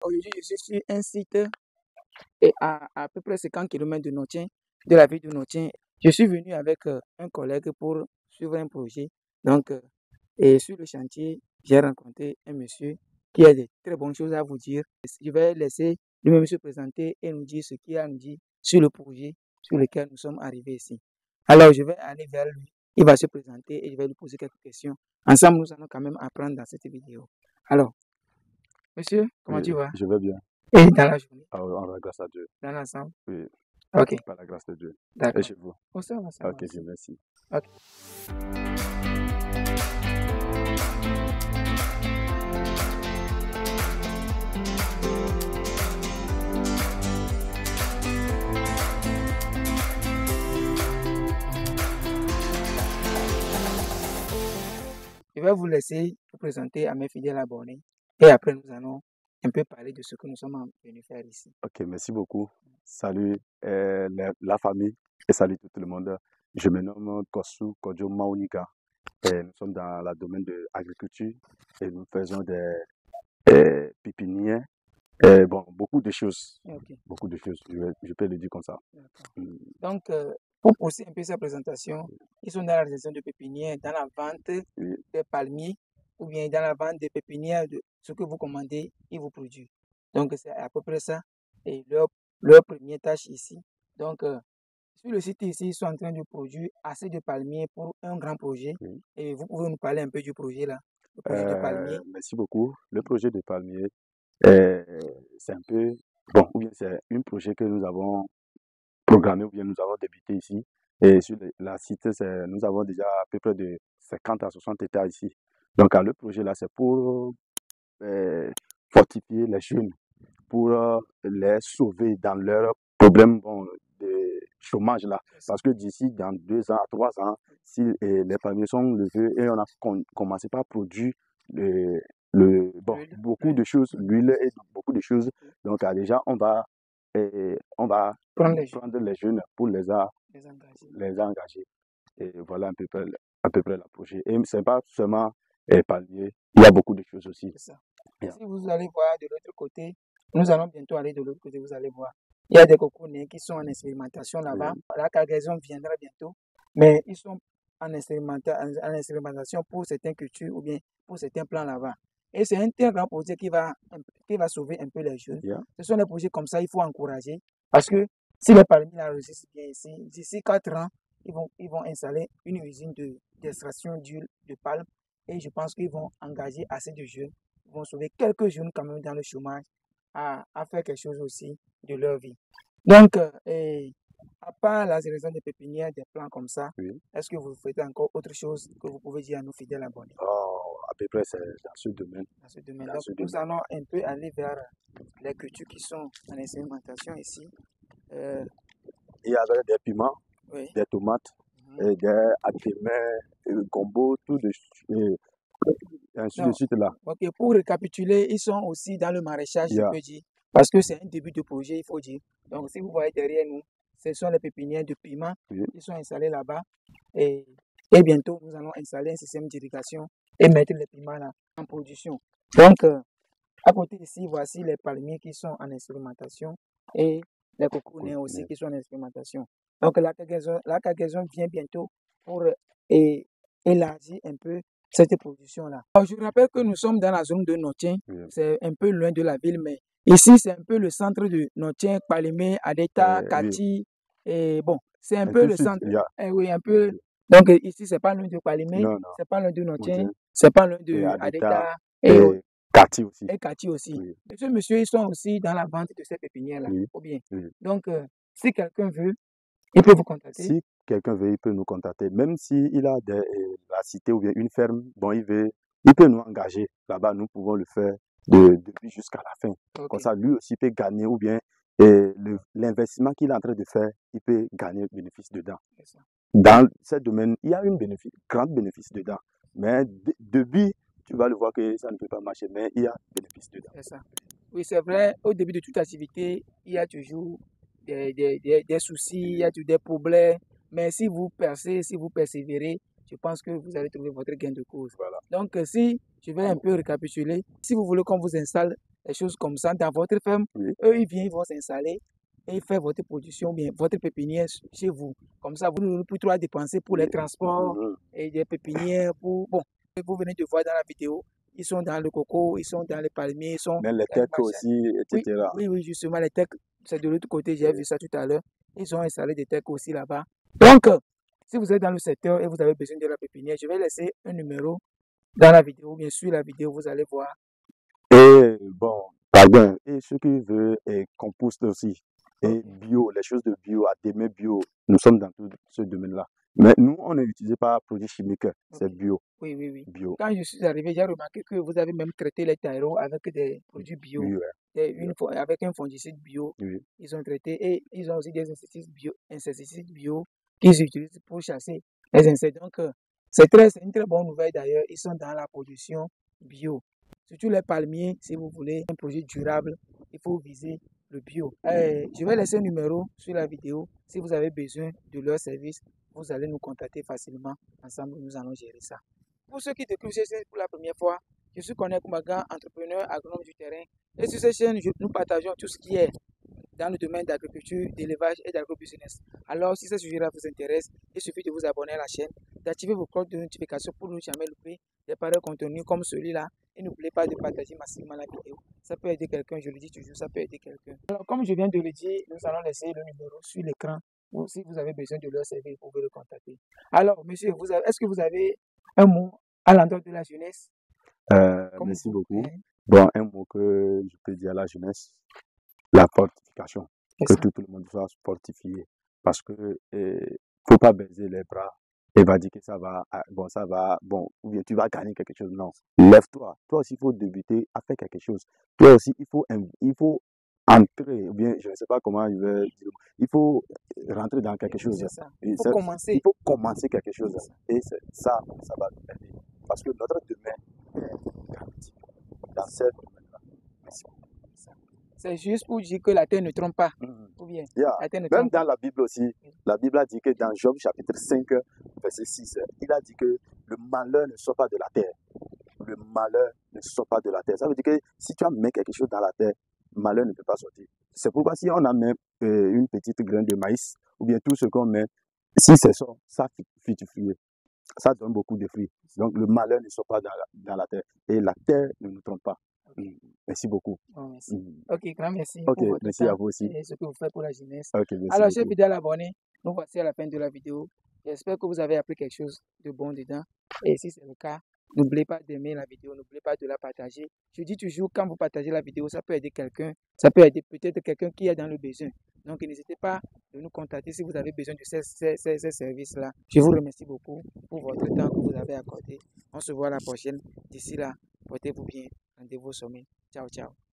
Aujourd'hui, je suis sur un site et à peu près 50 km de Notien, de la ville de Notien. Je suis venu avec un collègue pour suivre un projet. Donc, et sur le chantier, j'ai rencontré un monsieur qui a des très bonnes choses à vous dire. Je vais laisser lui-même se présenter et nous dire ce qu'il a à nous dire sur le projet sur lequel nous sommes arrivés ici. Alors, je vais aller vers lui. Il va se présenter et je vais lui poser quelques questions. Ensemble, nous allons quand même apprendre dans cette vidéo. Alors, monsieur, comment Oui, tu vas? je vais bien. Et dans la journée, On rend grâce à Dieu. dans l'ensemble? Oui, Ok, par la grâce de Dieu. Et d'accord. chez vous? Oh, ça va Ok, aussi. Dieu merci. Ok. Je vais vous laisser vous présenter à mes fidèles abonnés et après nous allons un peu parler de ce que nous sommes venus faire ici. Ok, merci beaucoup. Salut la famille et salut tout le monde. Je me nomme Kosu Kodjo Maounika. Et nous sommes dans le domaine de l'agriculture et nous faisons des pépinières. Bon, beaucoup de choses. Ok, Beaucoup de choses, je peux le dire comme ça. d'accord. Mm, Donc, pour poursuivre un peu sa présentation, ils sont dans la réalisation de pépinières, dans la vente oui. des palmiers ou bien dans la vente des pépinières de ce que vous commandez, ils vous produisent. Donc, c'est à peu près ça et leur première tâche ici. Donc, sur le site ici, ils sont en train de produire assez de palmiers pour un grand projet. Oui. Et vous pouvez nous parler un peu du projet là, le projet de palmiers. Merci beaucoup. Le projet de palmier, euh, c'est un peu, bon, ou bien c'est un projet que nous avons programmé ou bien nous avons débuté ici. Et sur la site, nous avons déjà à peu près de 50 à 60 hectares ici. Donc, le projet là, c'est pour fortifier les jeunes, pour les sauver dans leurs problèmes bon, de chômage là. Parce que d'ici, dans 2 ans à 3 ans, si les palmiers sont levés et on a commencé par produire bon, beaucoup de choses, l'huile et beaucoup de choses. Donc, déjà, on va prendre les jeunes pour les engager. Et voilà à peu près le projet. Et ce n'est pas seulement palmier, il y a beaucoup de choses aussi. C'est ça. Yeah. Si vous allez voir de l'autre côté, nous allons bientôt aller de l'autre côté, vous allez voir. Il y a des coconets qui sont en expérimentation là-bas. Oui. La cargaison viendra bientôt, mais ils sont en expérimentation pour certaines cultures ou bien pour certains plans là-bas. Et c'est un très grand projet qui va sauver un peu les jeunes. Yeah. Ce sont des projets comme ça, il faut encourager. Parce que si les palmiers la réussissent bien ici, d'ici 4 ans, ils vont installer une usine d'extraction d'huile de palme. Et je pense qu'ils vont engager assez de jeunes, ils vont sauver quelques jeunes quand même dans le chômage à faire quelque chose aussi de leur vie. Donc, à part la sélection des pépinières, des plans comme ça, Oui. est-ce que vous faites encore autre chose que vous pouvez dire à nos fidèles abonnés? Oh, à peu près, c'est dans ce domaine. Dans ce domaine. Dans Donc, ce nous domaine. allons un peu aller vers les cultures qui sont en expérimentation ici. Il y a des piments, Oui. des tomates, des agréments, gombo, tout de ainsi de Non. suite là. Ok, pour récapituler, ils sont aussi dans le maraîchage, je Yeah. peux dire, parce que c'est un début de projet, il faut dire. Donc, si vous voyez derrière nous, ce sont les pépinières de piments Oui. qui sont installées là-bas. Et bientôt, nous allons installer un système d'irrigation et mettre les piments là en production. Donc, à côté ici, voici les palmiers qui sont en expérimentation et les coconets aussi qui sont en expérimentation. Donc, la cargaison vient bientôt pour élargir un peu cette production-là. Je rappelle que nous sommes dans la zone de Notien. Oui. C'est un peu loin de la ville, mais ici, c'est un peu le centre de Notien, Palimé, Adeta, Kati. Et bon, c'est un peu le centre. Oui, un peu. Donc, ici, c'est pas loin de Palimé, c'est pas loin de Notien, c'est pas loin de Adeta et Kati aussi. Et Kati aussi. Oui. Ce monsieur, ils sont aussi dans la vente de ces pépinières-là. Oui. Ou bien. Oui. Donc, si quelqu'un veut, il peut vous contacter. Si quelqu'un veut, il peut nous contacter. Même s'il a la cité ou bien une ferme, bon, il peut nous engager. Là-bas, nous pouvons le faire depuis jusqu'à la fin. Okay. Comme ça, lui aussi peut gagner ou bien l'investissement qu'il est en train de faire, il peut gagner le bénéfice dedans. Dans ce domaine, il y a un grand bénéfice dedans. Mais début, tu vas le voir que ça ne peut pas marcher, mais il y a bénéfice dedans. C'est ça. Oui, c'est vrai, au début de toute activité, il y a toujours des soucis, il y a toujours des problèmes. Mais si vous percez, si vous persévérez, je pense que vous allez trouver votre gain de cause. Voilà. Donc, si je vais un peu récapituler, si vous voulez qu'on vous installe des choses comme ça dans votre ferme, Oui. eux, ils viennent, ils vont s'installer et faire votre production, bien votre pépinière chez vous. Comme ça, vous n'aurez plus trop à dépenser pour les Oui. transports Mhm. et des pépinières. Bon, vous venez de voir dans la vidéo, ils sont dans le coco, ils sont dans les palmiers, ils sont Mais les dans le techs machin. aussi, Oui, etc. oui, justement, les techs, c'est de l'autre côté, j'ai Oui. vu ça tout à l'heure. Ils ont installé des techs aussi là-bas. Donc, si vous êtes dans le secteur et vous avez besoin de la pépinière, je vais laisser un numéro dans la vidéo. Bien sûr, la vidéo, vous allez voir. Et bon, pardon, et ceux qui veulent compost aussi, et Ok. bio, les choses de bio, à demain bio, nous sommes dans tout ce domaine-là. Mais nous, on n'utilise pas produits chimiques, c'est Ok. bio, Oui. bio, Quand je suis arrivé, j'ai remarqué que vous avez même traité les terreaux avec des produits bio, oui, ouais, avec un fongicide bio. oui. Ils ont traité et ils ont aussi des insecticides bio qu'ils utilisent pour chasser les insectes. Donc, c'est une très bonne nouvelle d'ailleurs. Ils sont dans la production bio. Surtout les palmiers, si vous voulez un projet durable, il faut viser le bio. Je vais laisser un numéro sur la vidéo. Si vous avez besoin de leur service, vous allez nous contacter facilement. Ensemble, nous allons gérer ça. Pour ceux qui découvrent cette chaîne pour la première fois, je suis Corneille Koumaga, entrepreneur agronome du terrain. Et sur cette chaîne, nous partageons tout ce qui est dans le domaine d'agriculture, d'élevage et d'agrobusiness. Alors, si ce sujet-là vous intéresse, il suffit de vous abonner à la chaîne, d'activer vos cloches de notification pour ne jamais louper des pareils contenus comme celui-là. Et n'oubliez pas de partager massivement la vidéo. Ça peut aider quelqu'un, je le dis toujours, ça peut aider quelqu'un. Alors, comme je viens de le dire, nous allons laisser le numéro sur l'écran. Ou si vous avez besoin de leur service, vous pouvez le contacter. Alors, monsieur, est-ce que vous avez un mot à l'endroit de la jeunesse? Comme Merci vous, beaucoup. hein? Bon, un mot que je peux dire à la jeunesse, la fortification, C'est que ça. tout le monde soit fortifié. Parce que faut pas baiser les bras et va dire que ça va, ou bien tu vas gagner quelque chose. Non, lève-toi. Toi aussi, il faut débuter à faire quelque chose. Toi aussi, il faut entrer, ou bien je ne sais pas comment je vais dire, il faut rentrer dans quelque chose. C'est ça. Et Il faut il commencer. faut commencer quelque chose. C'est ça. Et ça va nous aider. Parce que notre domaine est garanti dans ce domaine-là. Merci. C'est juste pour dire que la terre ne trompe pas. Mhm. Ou bien, Yeah. la terre ne Même trompe pas. dans la Bible aussi, la Bible a dit que dans Job chapitre 5, verset 6, il a dit que le malheur ne sort pas de la terre. Le malheur ne sort pas de la terre. Ça veut dire que si tu as mis quelque chose dans la terre, le malheur ne peut pas sortir. C'est pourquoi si on a mis une petite graine de maïs, ou bien tout ce qu'on met, si c'est ça, ça fructifie. Ça donne beaucoup de fruits. Donc le malheur ne sort pas dans la terre. Et la terre ne nous trompe pas. Ok. Merci beaucoup. Bon, merci. Mm. Ok, grand merci Ok, pour votre merci à temps vous aussi. et ce que vous faites pour la jeunesse. Ok, merci Alors, chers beaucoup. fidèles abonnés, nous voici à la fin de la vidéo. J'espère que vous avez appris quelque chose de bon dedans. Et si c'est le cas, n'oubliez pas d'aimer la vidéo, n'oubliez pas de la partager. Je dis toujours, quand vous partagez la vidéo, ça peut aider quelqu'un, ça peut aider peut-être quelqu'un qui est dans le besoin. Donc, n'hésitez pas de nous contacter si vous avez besoin de ces services-là. Je vous remercie beaucoup pour votre temps que vous avez accordé. On se voit la prochaine. D'ici là, portez-vous bien. Rendez-vous au sommet. Ciao, ciao.